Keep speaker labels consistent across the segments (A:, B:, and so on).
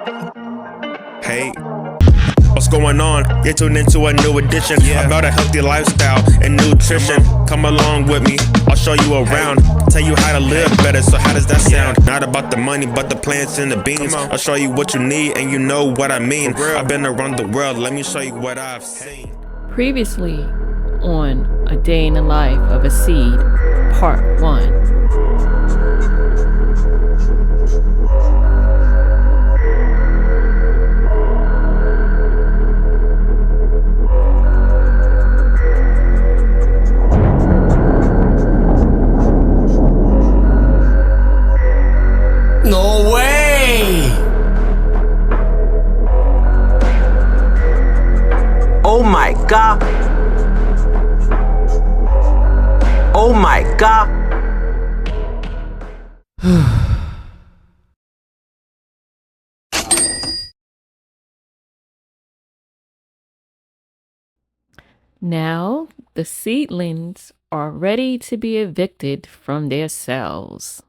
A: Hey, what's going on? You're tuned into a new edition about a healthy lifestyle and nutrition. Come along with me, I'll show you around, tell you how to live better. So how does that sound? Not about the money, but the plants and the beans. I'll show you what you need and you know what I mean. I've been around the world, let me show you what I've seen.
B: Previously on A Day in the Life of a Seed, Part 1.
C: No way! Oh my god! Oh my god!
B: Now, the seedlings are ready to be evicted from their cells.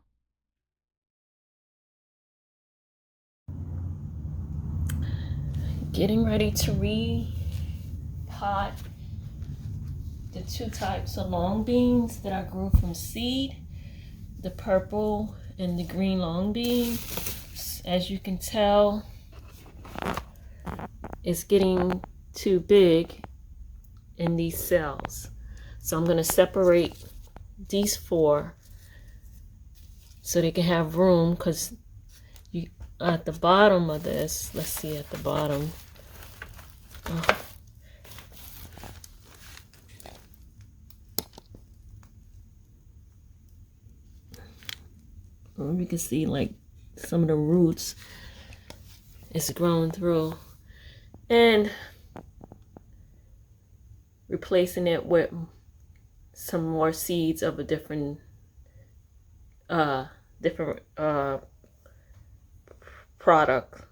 B: Getting ready to repot the two types of long beans that I grew from seed, the purple and the green long bean. As you can tell, it's getting too big in these cells. So I'm going to separate these four so they can have room, because you at the bottom of this, let's see at the bottom. You can see like some of the roots is growing through, and replacing it with some more seeds of a different product.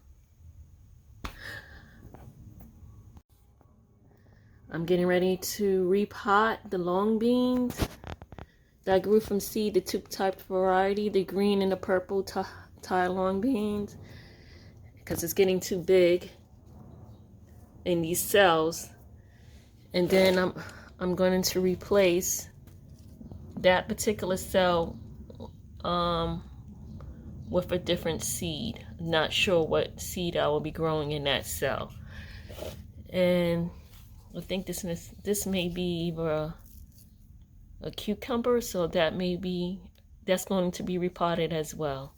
B: I'm getting ready to repot the long beans that I grew from seed, the two type variety, the green and the purple Thai long beans, because it's getting too big in these cells. And then I'm going to replace that particular cell with a different seed. I'm not sure what seed I will be growing in that cell. And I think this may be either a cucumber, so that's going to be repotted as well.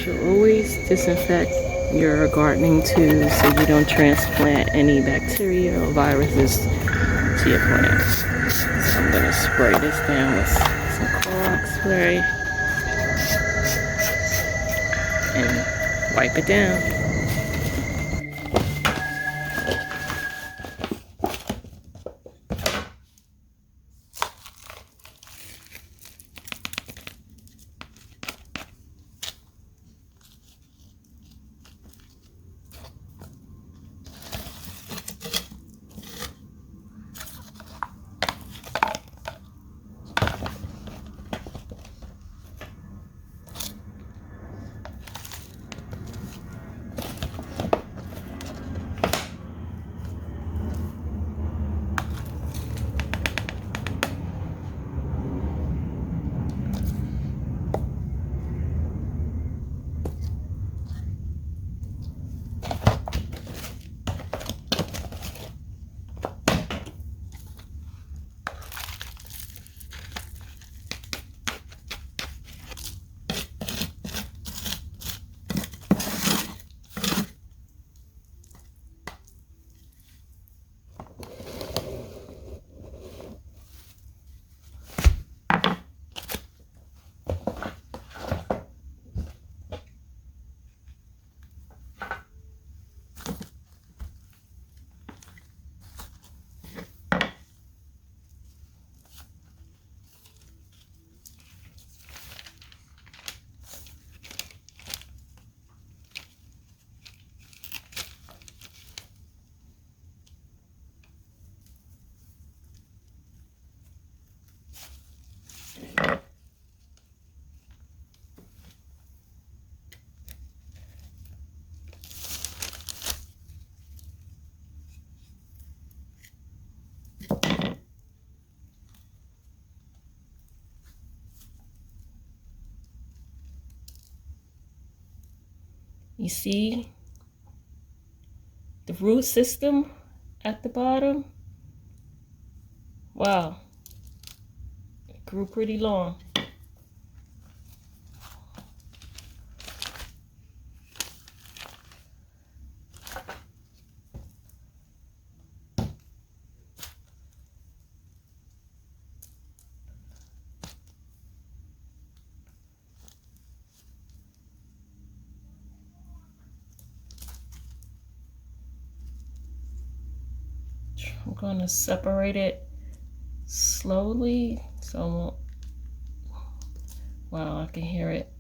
B: should always disinfect your gardening tools so you don't transplant any bacteria or viruses to your plants. So I'm gonna spray this down with some Clorox spray and wipe it down. You see the root system at the bottom? Wow, it grew pretty long. I'm going to separate it slowly so I won't, wow, I can hear it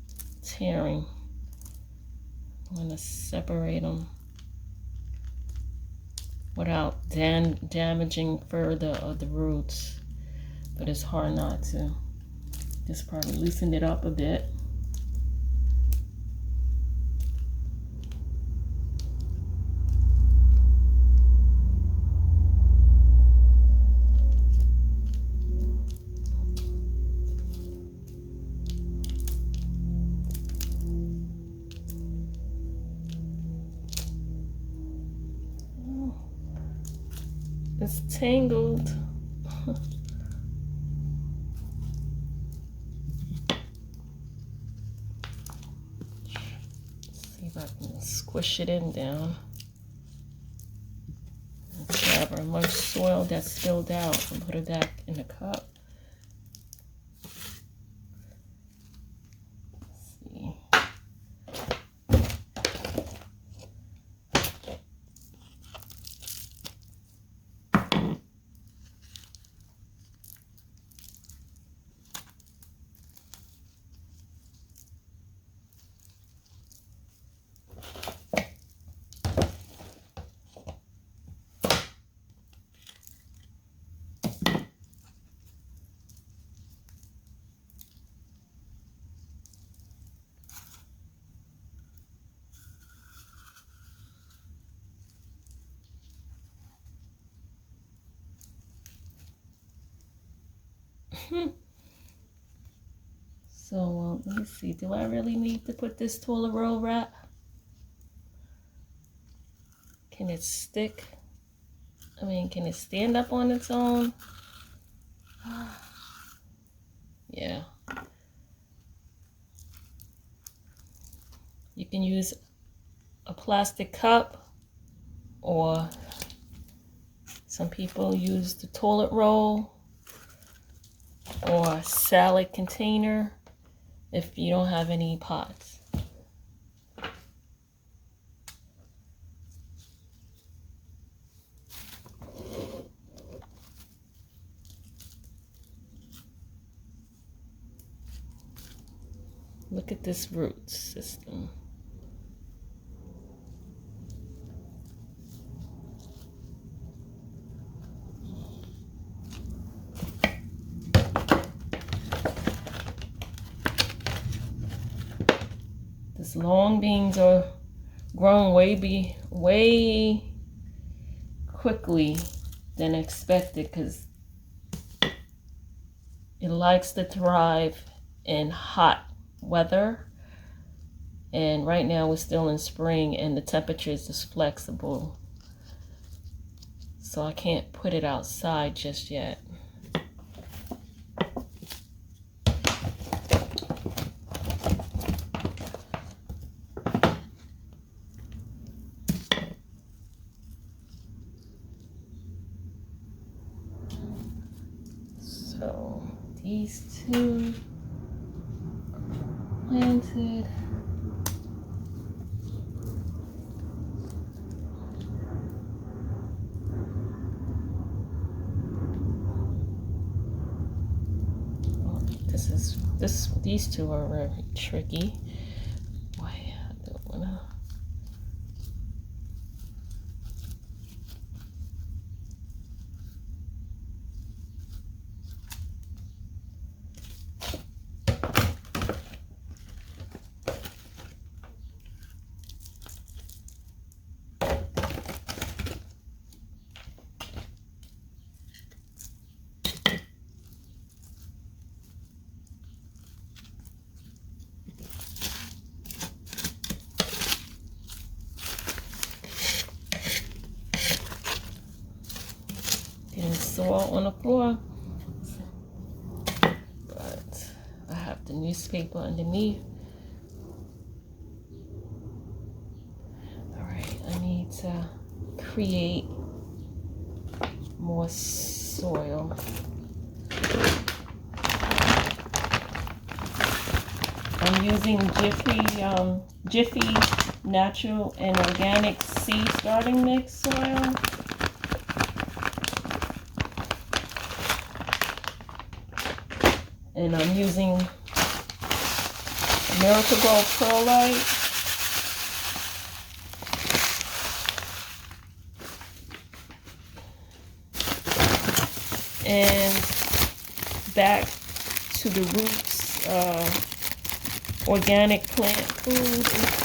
B: tearing. I'm going to separate them without damaging further of the roots, but it's hard not to. Just probably loosen it up a bit. It's tangled. See if I can squish it in down. Let's grab our much soil that's spilled out and put it back in the cup. Let's see. So let me see, do I really need to put this toilet roll wrap? Can it stick? I mean, can it stand up on its own? Yeah. You can use a plastic cup, or some people use the toilet roll or a salad container if you don't have any pots. Look at this root system. These long beans are growing way quickly than expected, because it likes to thrive in hot weather, and right now we're still in spring and the temperature is just flexible, so I can't put it outside just yet. So these two planted. These two are very tricky. Why I don't wanna. Soil on the floor, but I have the newspaper underneath. All right, I need to create more soil. I'm using Jiffy natural and organic seed starting mix soil. And I'm using Miracle Grow Perlite. And back to the roots, organic plant food.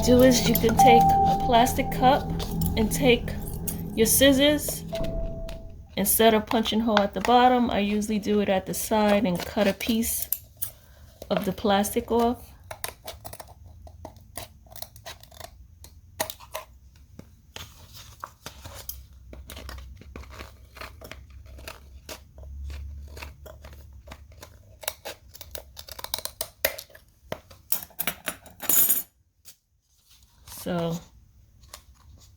B: Do is you can take a plastic cup and take your scissors. Instead of punching hole at the bottom, I usually do it at the side and cut a piece of the plastic off. So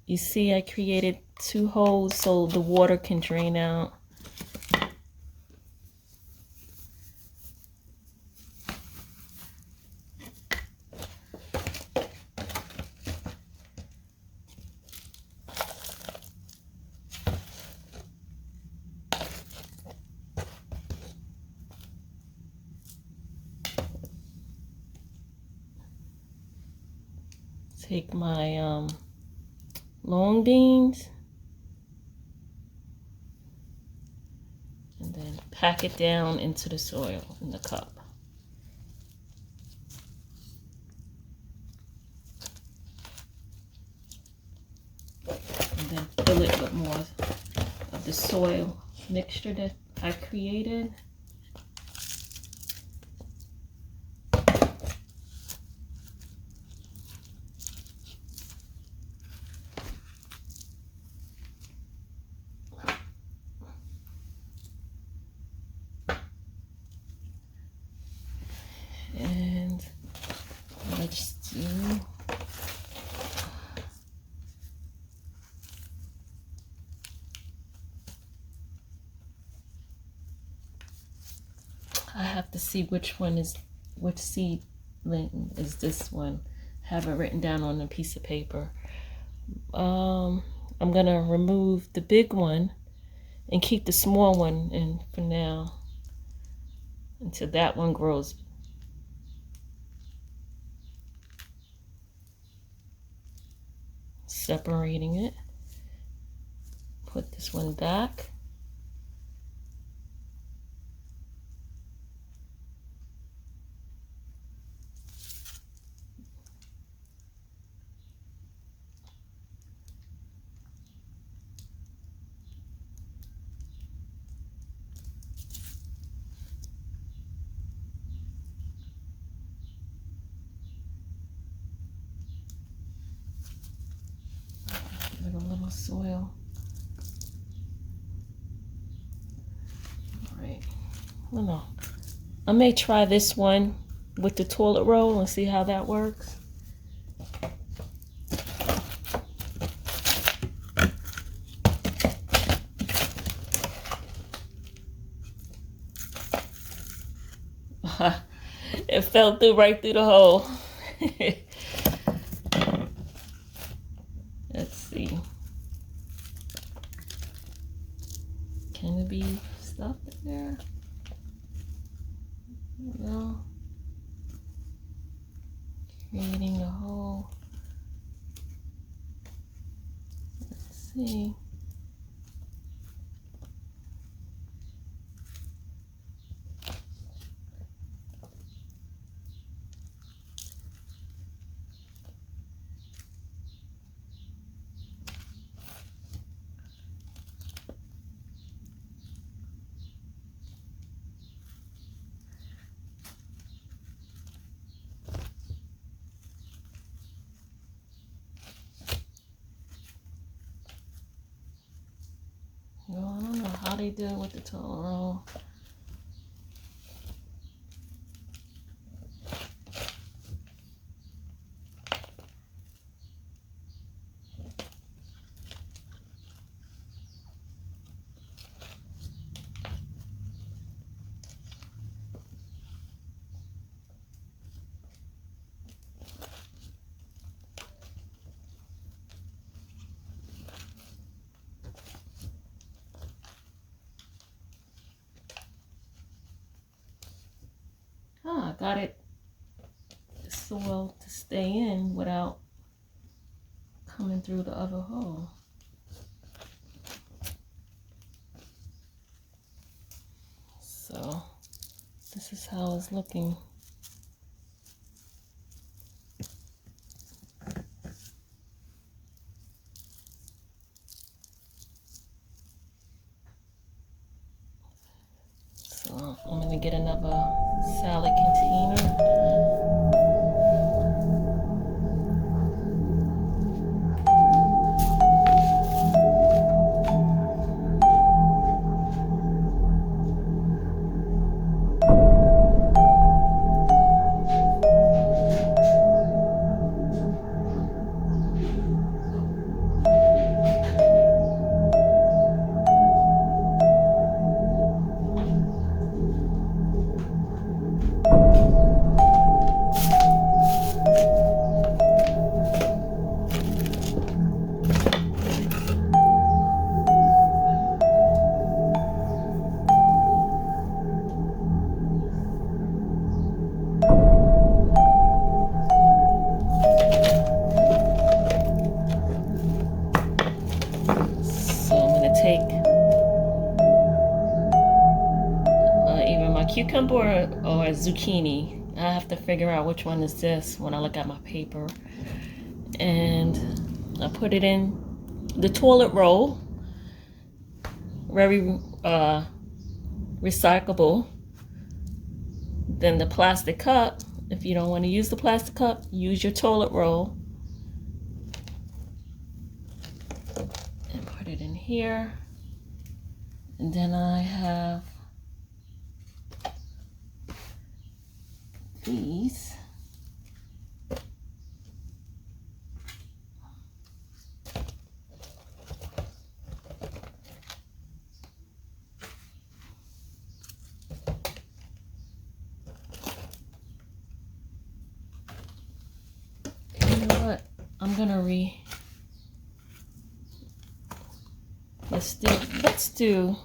B: You see I created 2 holes so the water can drain out. Take my long beans and then pack it down into the soil in the cup. And then fill it with more of the soil mixture that I created. And let's do I have to see which seedling is this one. Have it written down on a piece of paper. I'm gonna remove the big one and keep the small one in for now until that one grows. Separating it. Put this one back. A little soil. All right. I don't know. I may try this one with the toilet roll and see how that works. It fell through right through the hole. Let's see. Can it be stuff in there? No. Creating a hole. Let's see. No, I don't know how they do it with the toilet roll. I got it, the soil to stay in without coming through the other hole. So this is how it's looking. So I'm gonna get another salad container. take either my cucumber or a zucchini. I have to figure out which one is this when I look at my paper. And I put it in the toilet roll, very recyclable. Then the plastic cup, if you don't want to use the plastic cup, use your toilet roll. And put it in here. And then I have these. Let's do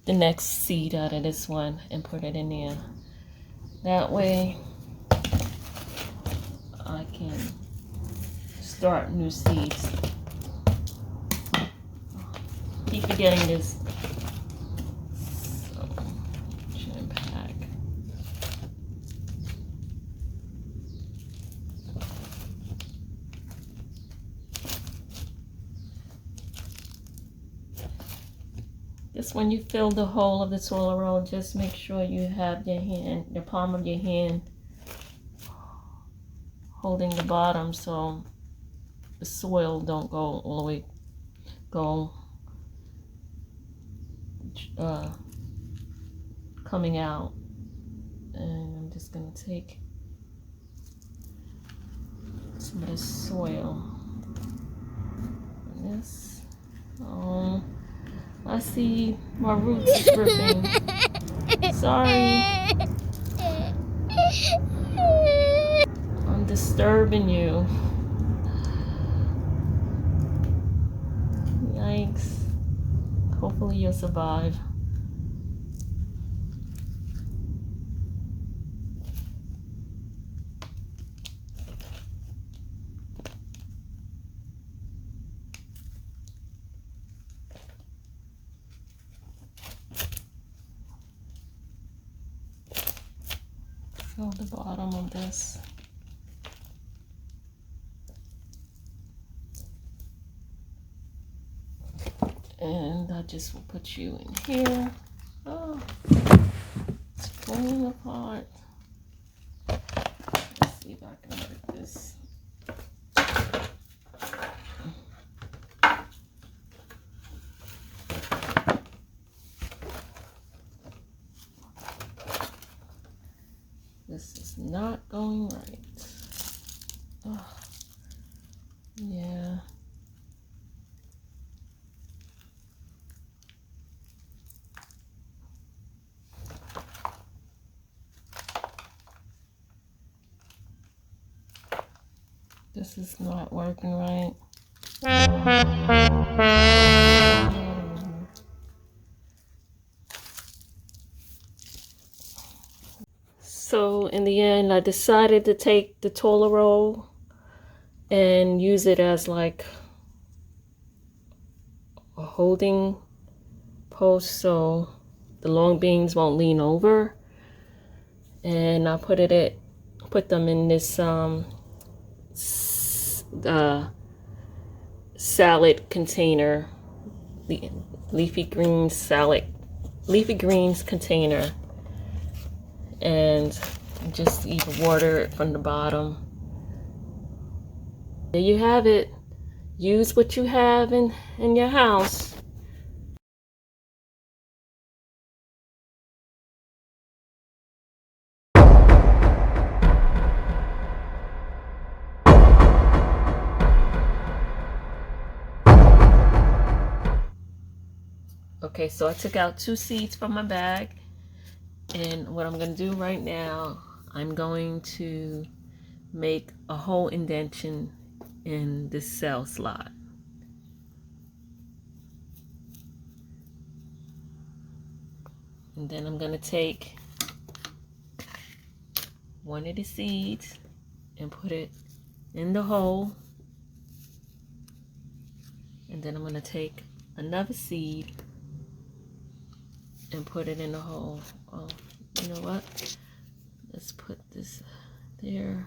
B: the next seed out of this one and put it in there. That way I can start new seeds. Keep forgetting this. So, jam pack. Just when you fill the hole of the toilet roll, just make sure you have your hand, the palm of your hand holding the bottom so the soil don't go all the way, coming out. And I'm just gonna take some of this soil and this. Oh, I see my roots is dripping. Sorry. I'm disturbing you. Yikes. Hopefully you'll survive. Fill the bottom of this. And I just will put you in here. Oh, it's falling apart. Let's see if I can work this. This is not going right. Oh, yeah. This is not working right. So in the end, I decided to take the toilet roll and use it as like a holding post so the long beans won't lean over. And I put them in this salad container, the leafy greens container, and just even water it from the bottom. There you have it. Use what you have in your house. Okay, so I took out 2 seeds from my bag, and what I'm going to do right now, I'm going to make a hole indentation in this cell slot. And then I'm going to take one of the seeds and put it in the hole. And then I'm going to take another seed and put it in the hole. Oh, you know what? Let's put this there,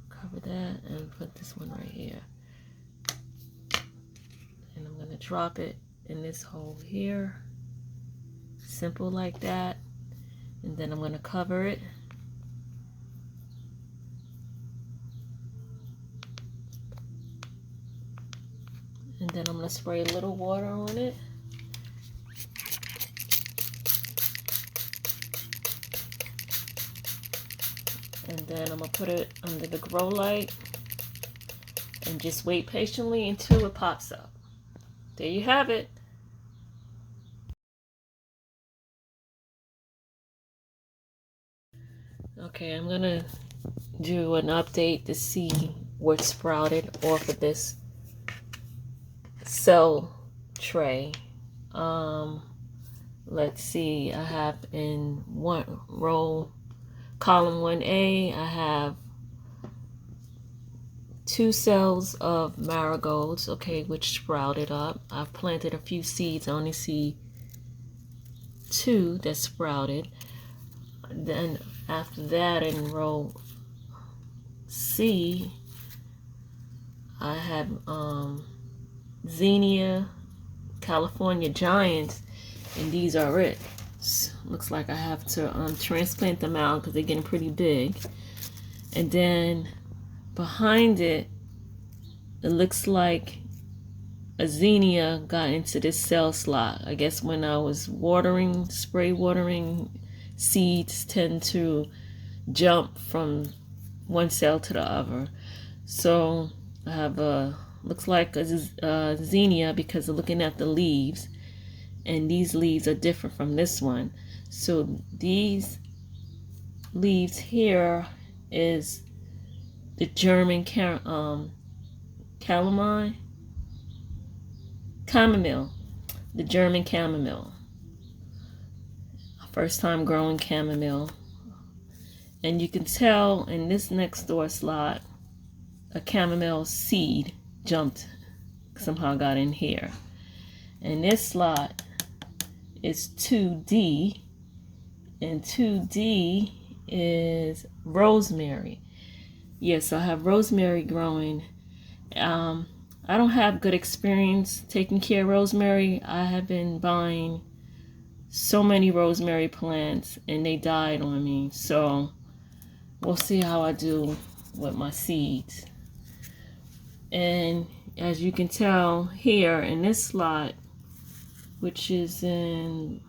B: cover that, and put this one right here. And I'm gonna drop it in this hole here. Simple like that. And then I'm gonna cover it. And then I'm gonna spray a little water on it. And then I'm gonna put it under the grow light and just wait patiently until it pops up. There you have it. Okay, I'm gonna do an update to see what sprouted off of this cell tray. Let's see, I have in one row, column 1A, I have 2 cells of marigolds, okay, which sprouted up. I've planted a few seeds. I only see 2 that sprouted. Then after that, in row C, I have Zinnia, California Giants, and these are it. Looks like I have to transplant them out because they're getting pretty big. And then behind it, it looks like a zinnia got into this cell slot. I guess when I was watering, spray watering, seeds tend to jump from one cell to the other. So I have looks like a zinnia because of looking at the leaves, and these leaves are different from this one. So these leaves here is the German chamomile, the German chamomile. First time growing chamomile. And you can tell in this next door slot, a chamomile seed jumped, somehow got in here. And this slot is 2D, and 2D is rosemary. Yes, I have rosemary growing. I don't have good experience taking care of rosemary. I have been buying so many rosemary plants and they died on me. So we'll see how I do with my seeds. And as you can tell here in this slot, which is in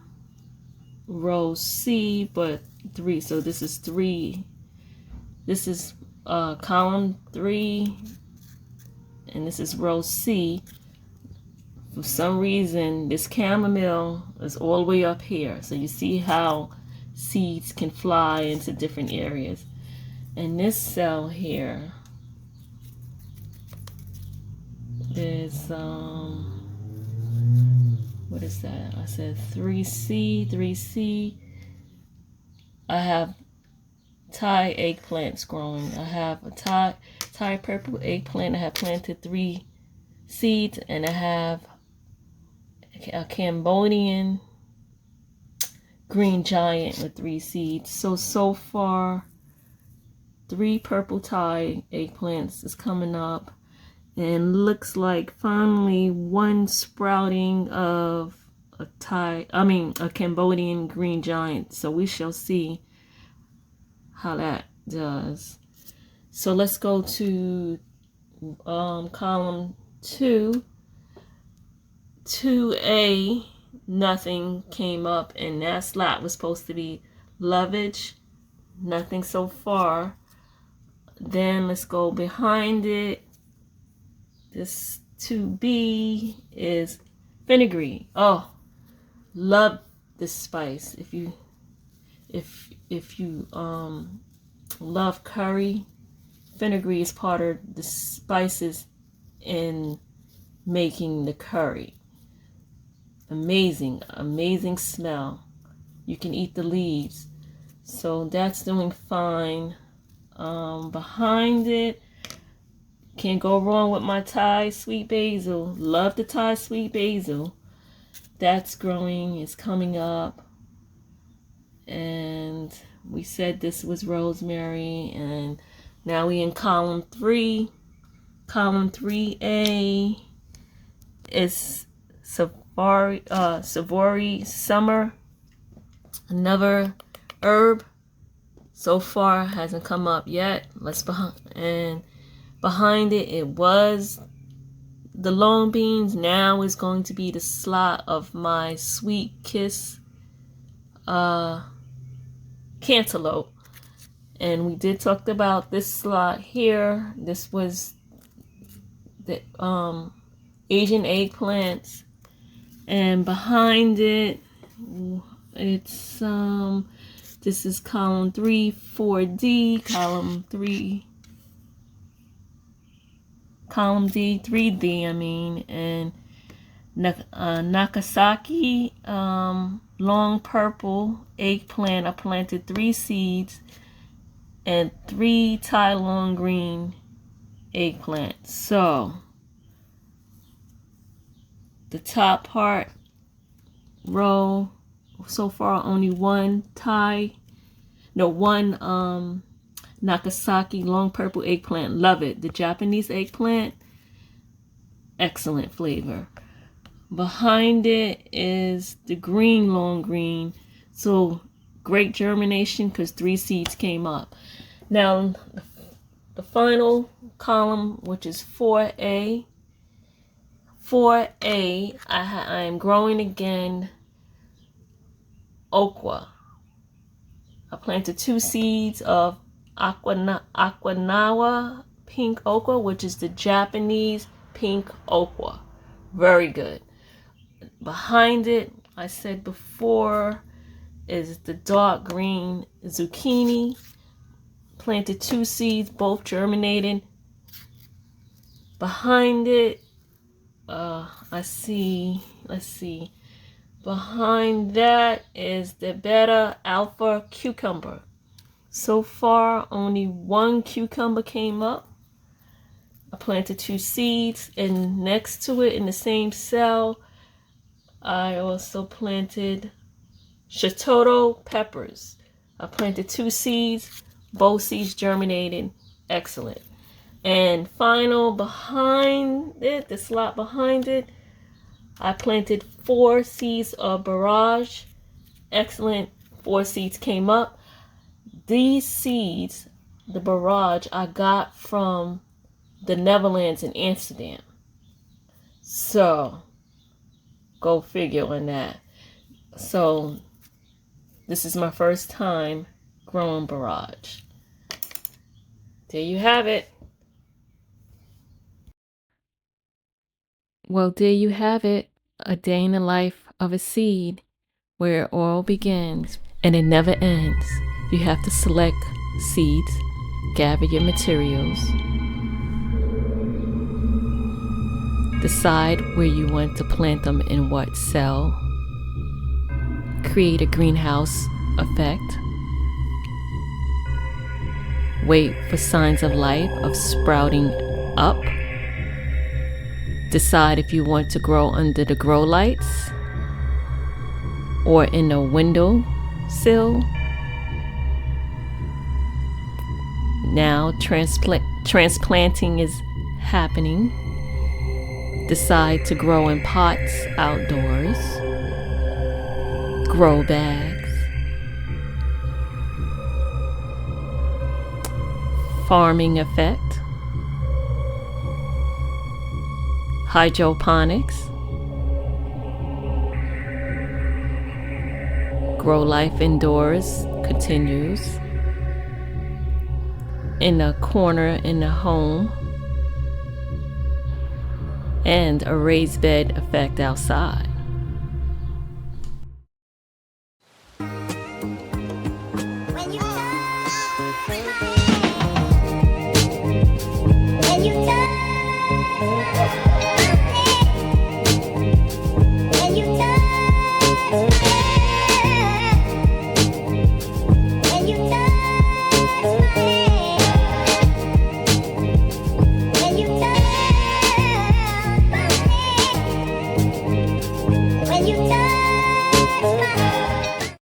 B: row C, but 3, so this is 3. This is column 3, and this is row C. For some reason, this chamomile is all the way up here. So you see how seeds can fly into different areas. And this cell here is, what is that? I said 3C. I have Thai eggplants growing. I have a Thai purple eggplant. I have planted 3 seeds, and I have a Cambodian green giant with 3 seeds. So far 3 purple Thai eggplants is coming up, and looks like finally 1 sprouting of a Cambodian green giant. So we shall see how that does. So let's go to column 2. 2A, nothing came up, and that slot was supposed to be lovage. Nothing so far. Then let's go behind it. This 2B is fenugreek. Oh, love this spice. If you love curry, fenugreek is part of the spices in making the curry. Amazing smell. You can eat the leaves. So that's doing fine. Behind it, can't go wrong with my Thai sweet basil. Love the Thai sweet basil. That's growing, it's coming up. And we said this was rosemary, and now we in column 3. Column 3A is Savory Summer, another herb. So far hasn't come up yet. And behind it was the long beans. Now is going to be the slot of my sweet kiss cantaloupe. And we did talk about this slot here. This was the Asian eggplants, and behind it, it's this is column 3, 4D, column D, 3D, and Nakasaki long purple eggplant. I planted 3 seeds and 3 Thai long green eggplants. So the top part row, so far only one Nakasaki long purple eggplant. Love it. The Japanese eggplant, excellent flavor. Behind it is the green long green. So great germination because 3 seeds came up. Now the final column, which is 4A. 4A, I am growing again okra. I planted 2 seeds of Aquanawa pink okra, which is the Japanese pink okra. Very good. Behind it, I said before, is the dark green zucchini. Planted 2 seeds, both germinated. Behind it, let's see. Behind that is the beta alpha cucumber. So far, only 1 cucumber came up. I planted 2 seeds, and next to it in the same cell, I also planted Shototo peppers. I planted 2 seeds, both seeds germinated. Excellent. And final, behind it, the slot behind it, I planted 4 seeds of barrage. Excellent. 4 seeds came up. These seeds, the barrage, I got from the Netherlands in Amsterdam. So go figure on that. So this is my first time growing barrage. There you have it. Well, there you have it. A day in the life of a seed, where it all begins and it never ends. You have to select seeds, gather your materials, decide where you want to plant them in what cell, create a greenhouse effect, wait for signs of life of sprouting up, decide if you want to grow under the grow lights or in a window sill. Now transplanting is happening. Decide to grow in pots outdoors, grow bags, farming effect, hydroponics, grow life indoors continues, in a corner in the home, and a raised bed effect outside.